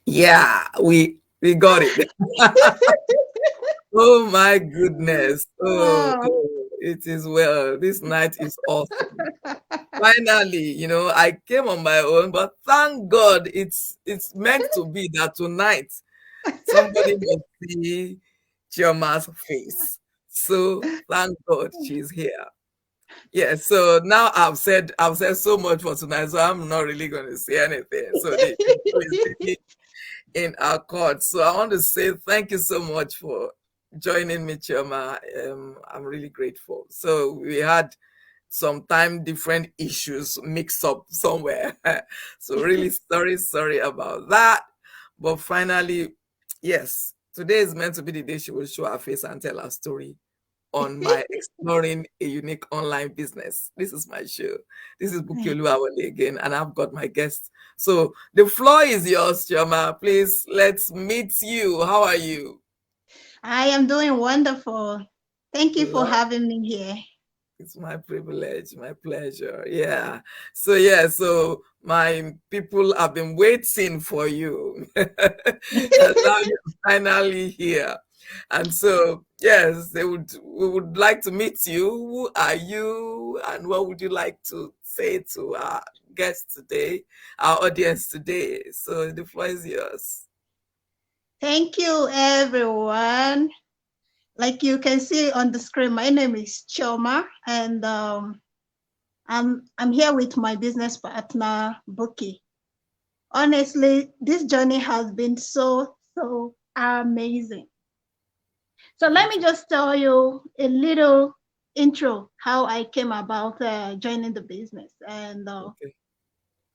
Yeah, we got it. Oh my goodness. Oh, Oh. it is well. This night is awesome. Finally, I came on my own, but thank God it's meant to be that tonight somebody must see Chioma's face. So thank God she's here. Yeah, so now I've said so much for tonight, so I'm not really going to say anything. So the ball is really in our court. So I want to say thank you so much for joining me, Chioma. I'm really grateful. So we had some time different issues mixed up somewhere. So really sorry about that. But finally, yes, today is meant to be the day she will show her face and tell her story on my exploring a unique online business. This is my show. This is Bukiolu Awale again, and I've got my guest. So the floor is yours, Chioma. Please let's meet you. How are you? I am doing wonderful. Thank you for having me here. It's my privilege, my pleasure. Yeah. So my people have been waiting for you. And now you're finally here. And so, yes, we would like to meet you. Who are you? And what would you like to say to our guests today, our audience today? So the floor is yours. Thank you, everyone. Like you can see on the screen, my name is Choma, and I'm here with my business partner, Buki. Honestly, this journey has been so amazing. So let me just tell you a little intro how I came about joining the business. And Okay.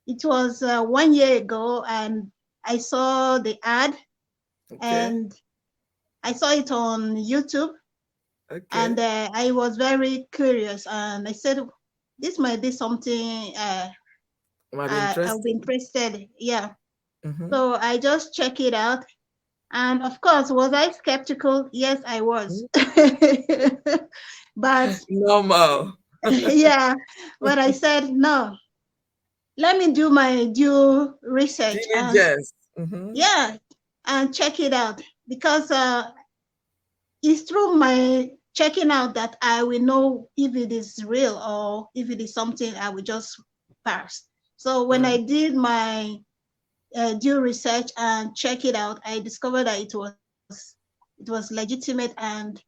it was 1 year ago, and I saw the ad, Okay. and I saw it on YouTube, and Okay. I was very curious, and I said, "This might be something Might be I'll be interesting. interested." Yeah. Mm-hmm. So I just check it out, and of course, was I skeptical? Yes, I was. But Normal. yeah, but I said no. Let me do my due research and Diligence. Mm-hmm. yeah, and check it out because it's through my checking out that I will know if it is real or if it is something I will just pass. So when I Mm. did my due research and check it out, I discovered that it was legitimate. And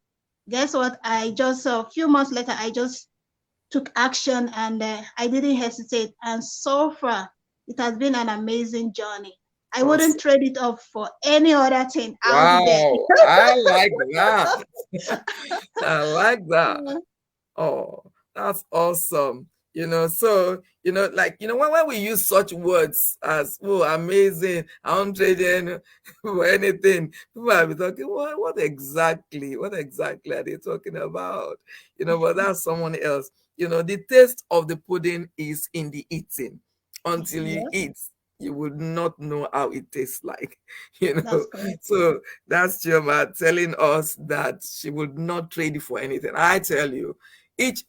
guess what? I just a few months later, I just took action, and I didn't hesitate. And so far, it has been an amazing journey. I wouldn't Awesome. trade it off for any other thing out there. Wow, I like that. I like that. Oh, that's awesome. When we use such words as, oh, amazing, I'm trading for anything, people might be talking, what exactly are they talking about? But that's someone else. The taste of the pudding is in the eating. Until you Yeah, eat, you would not know how it tastes like, that's correct. So that's Chioma telling us that she would not trade it for anything. I tell you, each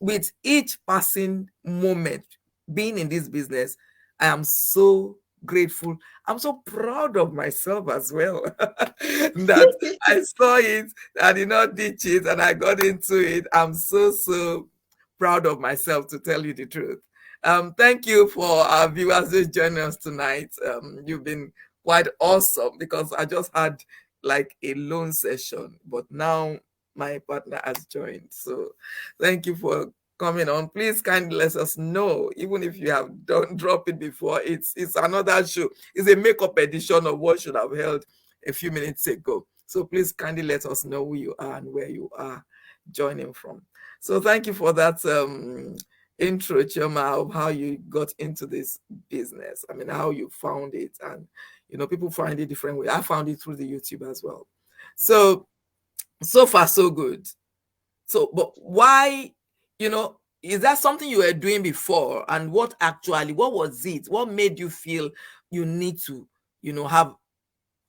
passing moment being in this business, I am so grateful. I'm so proud of myself as well that I saw it, I did not ditch it, and I got into it. I'm so proud of myself, to tell you the truth. Thank you for our viewers who joining us tonight. You've been quite awesome because I just had like a lone session, but now my partner has joined. So thank you for coming on. Please kindly let us know, even if you have done drop it before. It's another show. It's a makeup edition of what should have held a few minutes ago. So please kindly let us know who you are and where you are joining from. So thank you for that intro, Choma, of how you got into this business. I mean, how you found it, and people find it different way. I found it through the YouTube as well. So far so good. So, but why, is that something you were doing before? And what was it? What made you feel you need to, have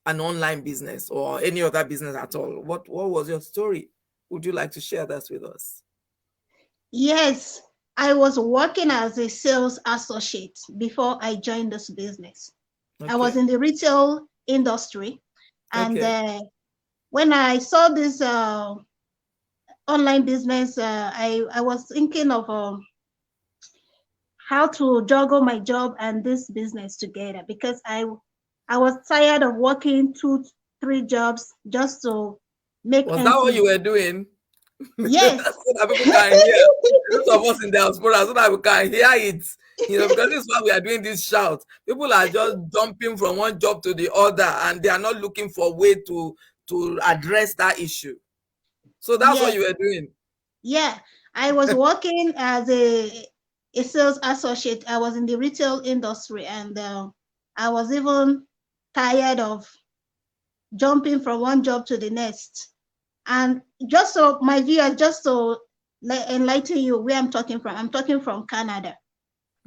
an online business or any other business at all? What was your story? Would you like to share that with us? Yes, I was working as a sales associate before I joined this business. I was Okay. in the retail industry. And Okay. when I saw this online business, I was thinking of how to juggle my job and this business together, because I was tired of working 2, 3 jobs just to make Was that ends what you meet. were doing? Yes. So that people can hear. Those of us in the diaspora, so that we can hear it. Because this is why we are doing this shout. People are just jumping from one job to the other, and they are not looking for a way to address that issue. So that's what Yes. you were doing. Yeah. I was working as a sales associate. I was in the retail industry, and I was even tired of jumping from one job to the next. And just so my viewers, just to enlighten you where I'm talking from Canada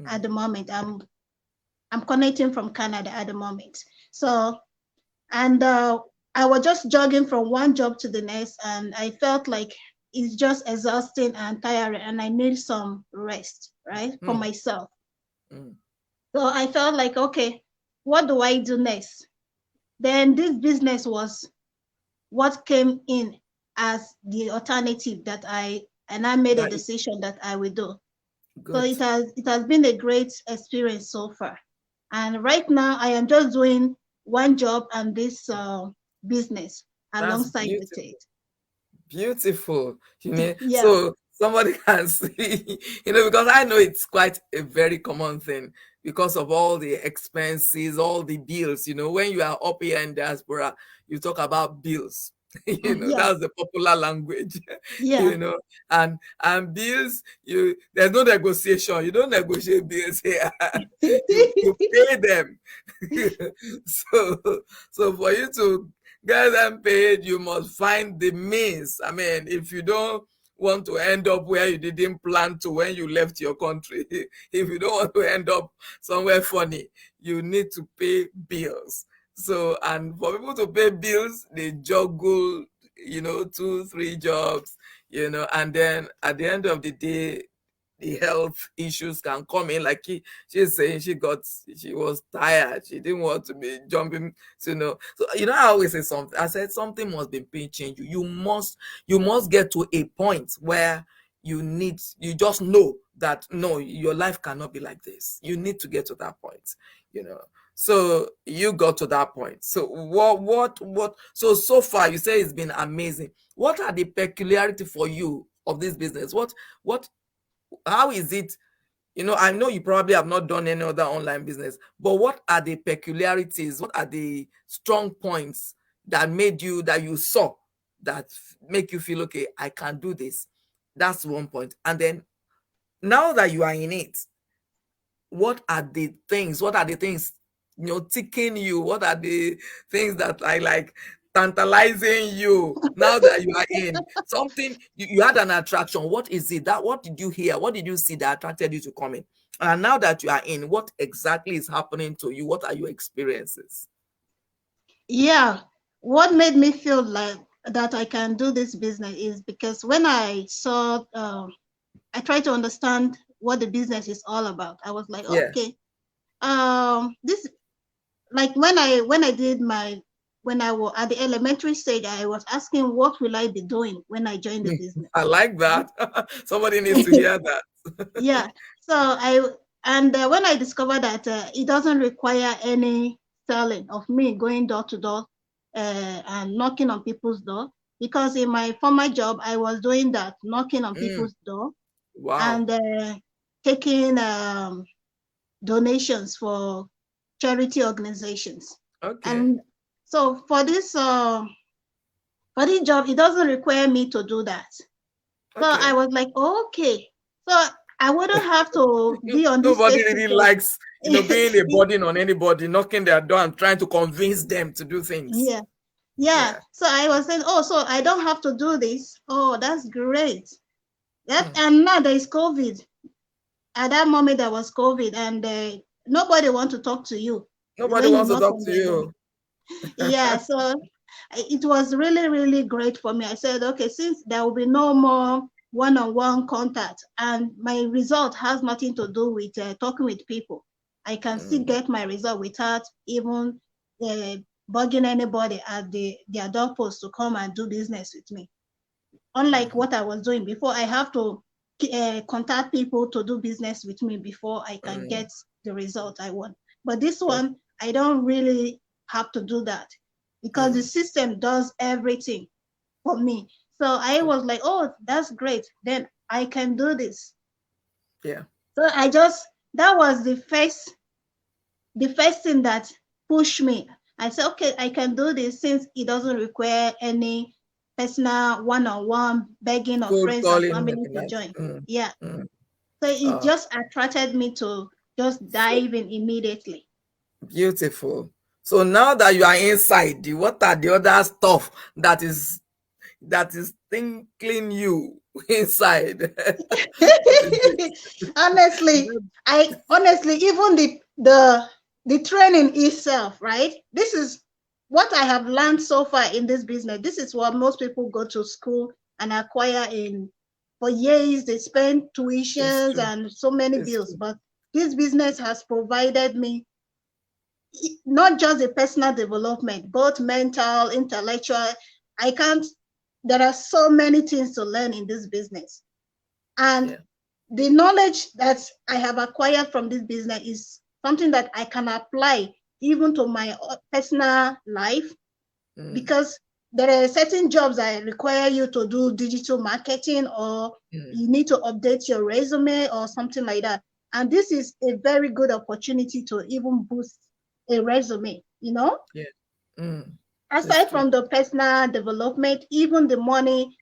Mm. at the moment. I'm connecting from Canada at the moment. So, and I was just jogging from one job to the next, and I felt like it's just exhausting and tiring, and I need some rest, right, for Mm. myself. Mm. So I felt like, okay, what do I do next? Then this business was what came in as the alternative that I made a That is decision that I will do. So good. it has been a great experience so far. And right now I am just doing one job and this business That's alongside with beautiful. it. Beautiful. Yeah. So somebody can see, because I know it's quite a very common thing because of all the expenses, all the bills. When you are up here in diaspora, you talk about bills. Yeah. That's the popular language. Yeah. you know, and bills, there's no negotiation. You don't negotiate bills here. You pay them. so so for you to get them paid, you must find the means. I mean, if you don't want to end up where you didn't plan to when you left your country, if you don't want to end up somewhere funny, you need to pay bills. So, and for people to pay bills, they juggle, 2, 3 jobs, and then at the end of the day, the health issues can come in. Like she's saying, she was tired. She didn't want to be jumping. So I always say something. I said something must be pinching you. You must get to a point where you just know that no, your life cannot be like this. You need to get to that point. So you got to that point. So what so far you say it's been amazing. What are the peculiarity for you of this business? What how is it? I know you probably have not done any other online business, but what are the peculiarities? What are the strong points that you saw that make you feel, okay, I can do this? That's one point. And then now that you are in it, what are the things ticking you? What are the things that are like tantalizing you now that you are in something? You had an attraction. What is it? What did you hear? What did you see that attracted you to come in? And now that you are in, what exactly is happening to you? What are your experiences? Yeah. What made me feel like that I can do this business is because when I saw I tried to understand what the business is all about. I was like, Yeah. okay, this, like when I did my when I was at the elementary stage, I was asking what will I be doing when I join the business. I like Right? that. Somebody needs to hear that. Yeah. So when I discovered that it doesn't require any selling of me going door to door and knocking on people's door, because in my former job I was doing that, knocking on Mm, people's door wow. and taking donations for charity organizations. Okay. And so for this job, it doesn't require me to do that. So I Okay. was like, okay. So I wouldn't have to be on this Nobody face to really face. likes, being a burden on anybody, knocking their door and trying to convince them to do things. Yeah. Yeah. Yeah. So I was saying, oh, so I don't have to do this. Oh, that's great. Hmm. And now there is COVID. At that moment, there was COVID, and nobody want to talk to you Nobody when you wants to knock talk on to their door. you. Yeah. So it was really, really great for me. I said, okay, since there will be no more one-on-one contact and my result has nothing to do with talking with people, I can still Mm, get my result without even bugging anybody at their doorpost to come and do business with me. Unlike what I was doing before, I have to contact people to do business with me before I can Mm. get the result I want. But this one, I don't really have to do that because the system does everything for me. So I was like, oh, that's great. Then I can do this. Yeah. So that was the first thing that pushed me. I said, okay, I can do this since it doesn't require any personal one-on-one begging of Cold friends and calling family like to that. join. Yeah. Mm. So it Oh, just attracted me to just so dive in immediately. beautiful. So now that you are inside, what are the other stuff that is tinkling you inside? What is it? honestly, even the training itself, right? This is what I have learned so far in this business. This is what most people go to school and acquire in for years. They spend It's tuitions true. and so many It's bills, true. but this business has provided me not just a personal development, both mental, intellectual. I can't, there are so many things to learn in this business. And Yeah. the knowledge that I have acquired from this business is something that I can apply even to my personal life Mm. because there are certain jobs that require you to do digital marketing or Mm. you need to update your resume or something like that. And this is a very good opportunity to even boost a resume, you know? Yeah. Mm. It's Aside true. from the personal development, even the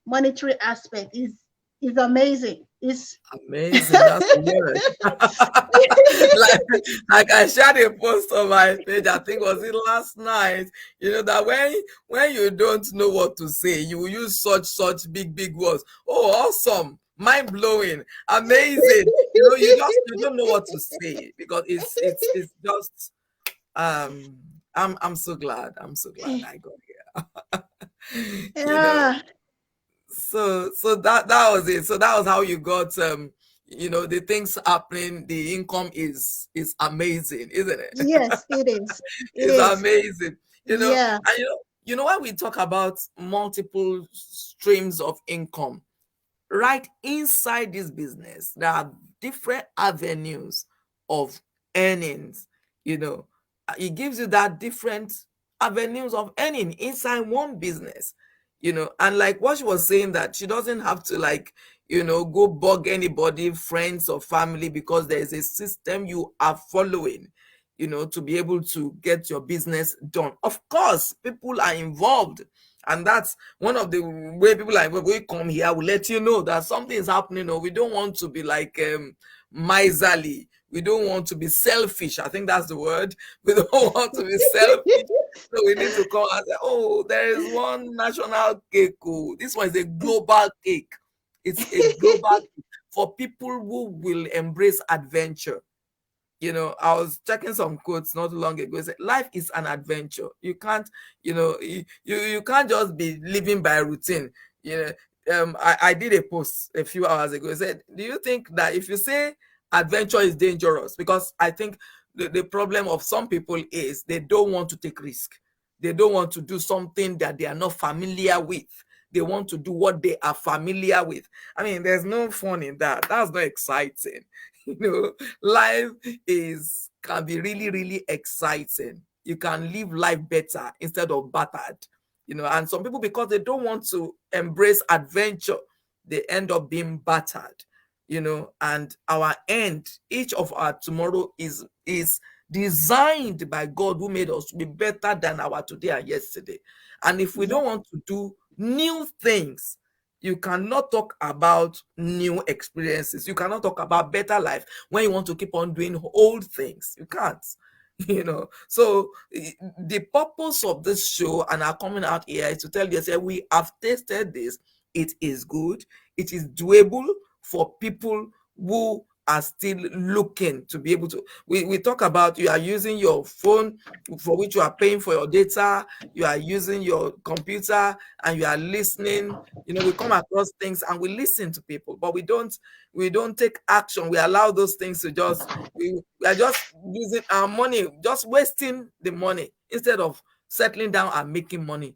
monetary aspect is amazing. It's Amazing. That's the word. like, like I shared a post on my page, I think was it last night. You know that when you don't know what to say, you will use such big words. Oh, awesome, mind blowing, amazing. You don't know what to say because it's just um I'm so glad. I'm so glad I got here. you know yeah, so that was it. So that was how you got the things happening. The income is amazing, isn't it? yes, it is. It It's is. amazing. Yeah. And when we talk about multiple streams of income, right inside this business, there are different avenues of earnings. It gives you that different avenues of earning inside one business. And like what she was saying, that she doesn't have to go bug anybody, friends or family, because there is a system you are following to be able to get your business done. Of course, people are involved, and that's one of the way people like, when we come here, we let you know that something is happening. Or we don't want to be like miserly. We don't want to be selfish. I think that's the word. We don't want to be selfish. So we need to come and say, oh, there is one national cake. Oh, this one is a global cake. It's a global cake for people who will embrace adventure. I was checking some quotes not long ago. It said, life is an adventure. You can't, you can't just be living by routine. I did a post a few hours ago. It said, do you think that if you say adventure is dangerous? Because I think the problem of some people is they don't want to take risk. They don't want to do something that they are not familiar with. They want to do what they are familiar with. I mean, there's no fun in that. That's not exciting. you know Life is can be really, really exciting. You can live life better instead of battered. And some people, because they don't want to embrace adventure, they end up being battered. And our end, each of our tomorrow is designed by God, who made us to be better than our today and yesterday. And if we Yeah. don't want to do new things, you cannot talk about new experiences. You cannot talk about better life when you want to keep on doing old things. You can't. So the purpose of this show and our coming out here is to tell you, say, we have tasted this. It is good. It is doable for people who are still looking to be able to. We talk about, you are using your phone for which you are paying for your data. You are using your computer and you are listening. We come across things and we listen to people, but we don't take action. We allow those things to just, we are just using our money, just wasting the money instead of settling down and making money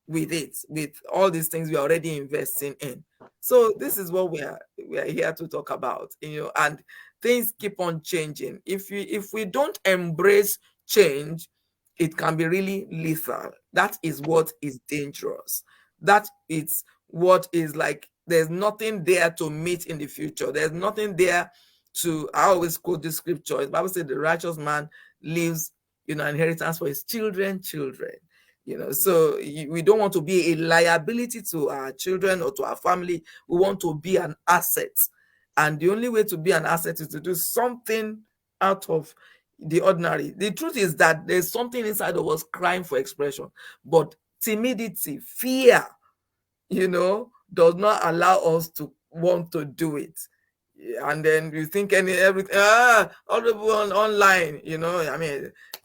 with it, with all these things we're already investing in. So this is what we are here to talk about, and things keep on changing. If we don't embrace change, it can be really lethal. That is what is dangerous. That is what is like there's nothing there to meet in the future. There's nothing there to, I always quote this scripture. The Bible says the righteous man leaves, inheritance for his children. So we don't want to be a liability to our children or to our family. We want to be an asset. And the only way to be an asset is to do something out of the ordinary. The truth is that there's something inside of us crying for expression, but timidity, fear, does not allow us to want to do it. And then you think everything, all the people online,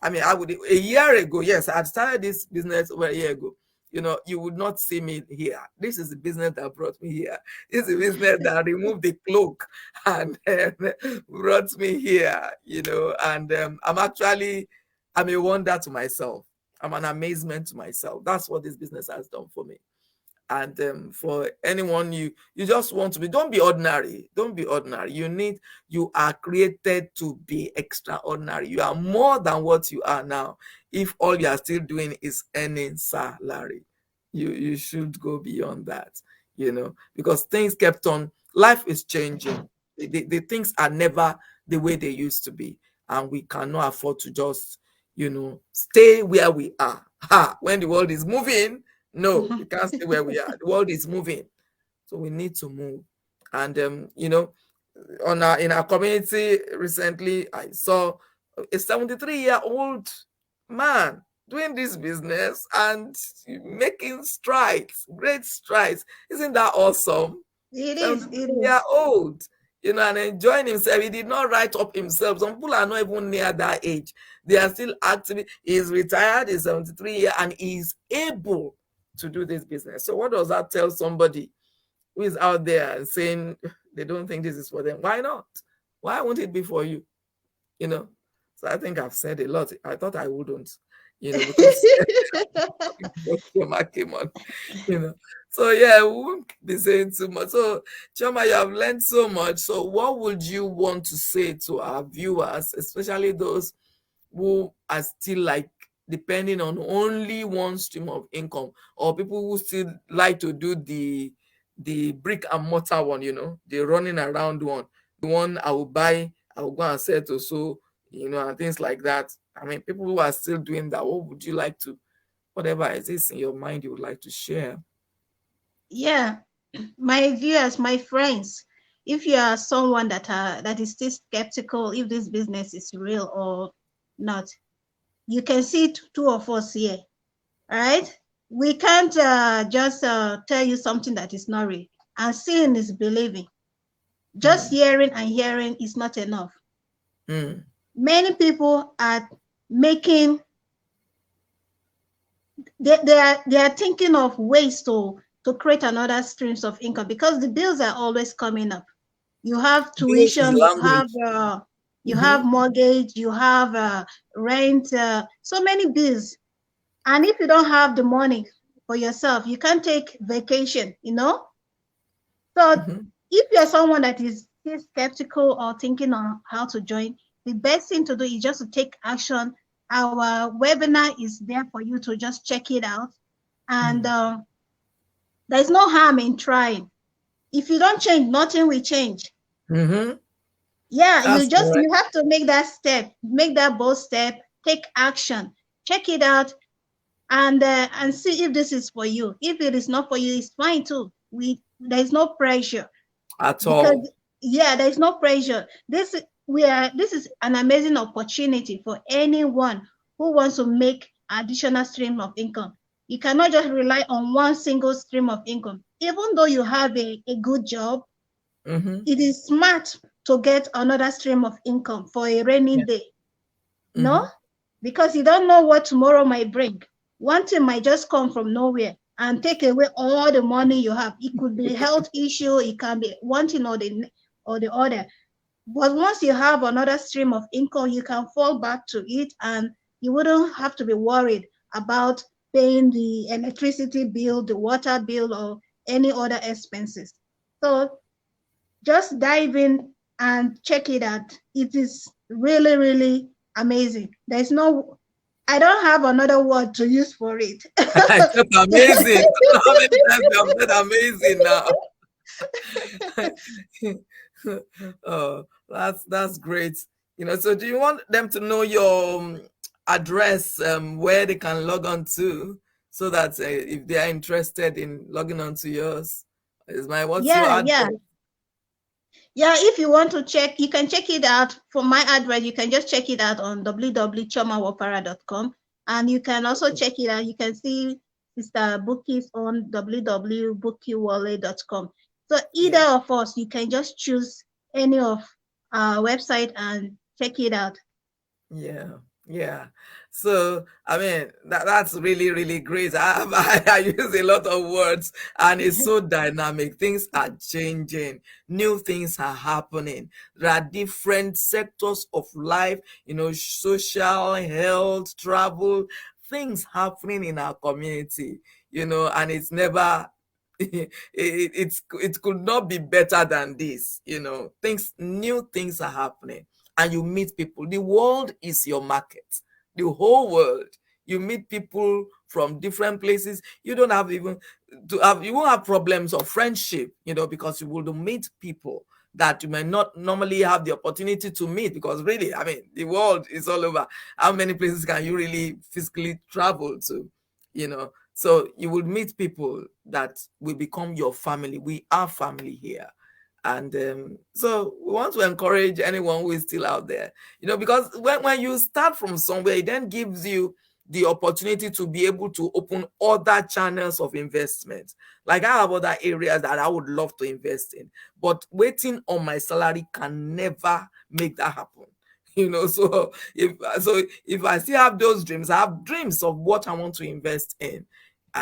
I would, a year ago, yes, I started this business over a year ago. You would not see me here. This is the business that brought me here. This is the business that removed the cloak and brought me here, and I'm a wonder to myself. I'm an amazement to myself. That's what this business has done for me. And for anyone, you just want to be, don't be ordinary. Don't be ordinary. You are created to be extraordinary. You are more than what you are now. If all you are still doing is earning salary, you should go beyond that, because things kept on, life is changing. The things are never the way they used to be, and we cannot afford to just stay where we are. When the world is moving, no, we can't stay where we are. The world is moving, so we need to move. And in our community recently, I saw a 73-year-old man doing this business and making strides, great strides. Isn't that awesome? It is. 73-year-old, and enjoying himself. He did not write up himself. Some people are not even near that age. They are still active. He's retired. He's 73 years, and he's able to do this business. So what does that tell somebody who is out there and saying they don't think this is for them? Why not? Why won't it be for you? So I think I've said a lot. I thought I wouldn't, because Chioma came on, So yeah, we won't be saying too much. So Chioma, you have learned so much. So what would you want to say to our viewers, especially those who are still like depending on only one stream of income, or people who still like to do the brick and mortar one, the running around one, the one I will buy, I will go and sell to, so and things like that. I mean, people who are still doing that, what would you like to, whatever it is in your mind you would like to share? Yeah, my viewers, my friends, if you are someone that is still skeptical if this business is real or not, you can see two of us here, all right? We can't just tell you something that is not real. And seeing is believing. Just hearing and hearing is not enough. Many people are making, they are thinking of ways to create another streams of income, because the bills are always coming up. You have tuition, you have mortgage, you have rent, so many bills. And if you don't have the money for yourself, you can't take vacation, So if you're someone that is skeptical or thinking on how to join, the best thing to do is just to take action. Our webinar is there for you to just check it out. And there's no harm in trying. If you don't change, nothing will change. Yeah, you have to make that step, make that bold step, take action, check it out, and see if this is for you. If it is not for you, it's fine too. There's no pressure at all. Yeah, there's no pressure. This is an amazing opportunity for anyone who wants to make additional stream of income. You cannot just rely on one single stream of income. Even though you have a good job, it is smart to get another stream of income for a rainy day. No, because you don't know what tomorrow might bring. One thing might just come from nowhere and take away all the money you have. It could be a health issue. It can be one thing or the other. But once you have another stream of income, you can fall back to it and you wouldn't have to be worried about paying the electricity bill, the water bill, or any other expenses. So just dive in and check it out. It is really, really amazing. There's no, I don't have another word to use for it. It's just amazing. How many times you have said amazing now? Oh, that's great. So do you want them to know your address, where they can log on to, so that if they are interested in logging on to yours, what's your Yeah, yeah. address? Yeah, if you want to check, you can check it out from my address. You can just check it out on www.chomawapara.com. And you can also check it out. You can see Sister Buki's on www.bukiwale.com. So either Yeah. of us, you can just choose any of our website and check it out. Yeah, yeah. So I mean that's really really great. I use a lot of words, and it's so dynamic. Things are changing, new things are happening. There are different sectors of life, social, health, travel, things happening in our community. And it's never. It could not be better than this. New things are happening, and you meet people. The world is your market, the whole world. You meet people from different places. You don't have even you won't have problems of friendship, because you will meet people that you may not normally have the opportunity to meet, because really, I mean, the world is all over. How many places can you really physically travel to? So you will meet people that will become your family. We are family here. And so we want to encourage anyone who is still out there, because when you start from somewhere, it then gives you the opportunity to be able to open other channels of investment. Like I have other areas that I would love to invest in, but waiting on my salary can never make that happen. So if I still have those dreams, I have dreams of what I want to invest in.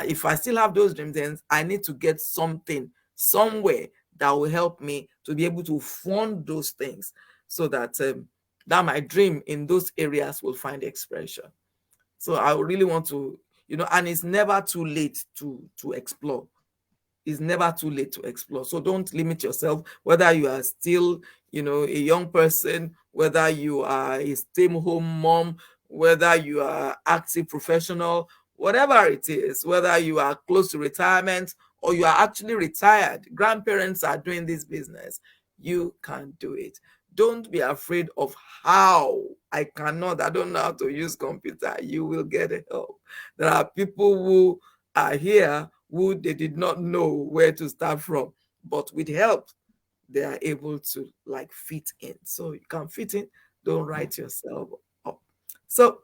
If I still have those dreams, then I need to get something somewhere that will help me to be able to fund those things, so that my dream in those areas will find expression. So I really want to, and it's never too late to explore. It's never too late to explore. So don't limit yourself, whether you are still, a young person, whether you are a stay-home mom, whether you are active professional, whatever it is, whether you are close to retirement or you are actually retired, grandparents are doing this business. You can do it. Don't be afraid of how. I don't know how to use computer. You will get help. There are people who are here who they did not know where to start from, but with help they are able to fit in. So you can fit in, don't write yourself up. So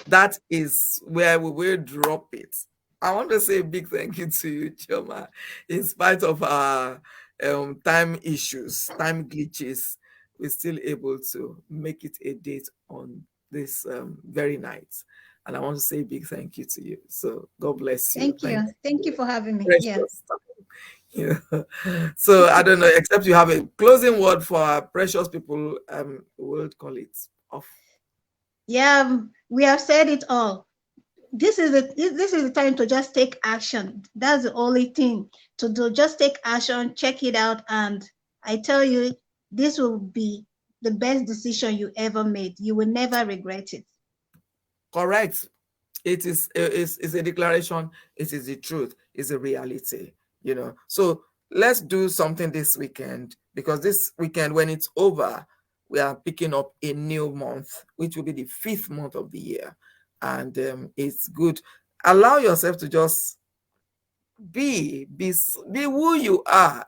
that is where we will drop it. I want to say a big thank you to you, Chioma. In spite of our time issues, time glitches, we're still able to make it a date on this very night. And I want to say a big thank you to you. So God bless you. Thank Thank you. Thank you you. for having me. Yeah. Precious time. So I don't know, except you have a closing word for our precious people, we'll call it off. Yeah, we have said it all. This is the time to just take action. That's the only thing to do. Just take action, check it out, and I tell you, this will be the best decision you ever made. You will never regret it. Correct. It's a declaration. It is the truth. It's a reality. So let's do something this weekend, because this weekend, when it's over, we are picking up a new month, which will be the 5th month of the year. And it's good. Allow yourself to just be who you are.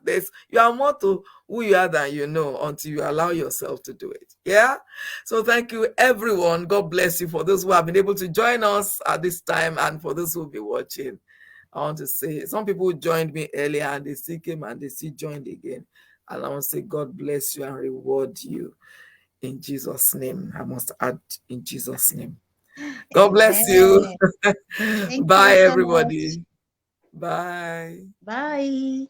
You are more to who you are than you know, until you allow yourself to do it. Yeah. So thank you, everyone. God bless you. For those who have been able to join us at this time, and for those who will be watching, I want to say some people joined me earlier and they still came and they still joined again. And I want to say God bless you and reward you in Jesus' name. I must add, in Jesus' name. God bless you. Amen. Thank you Bye, so much. everybody. Bye. Bye.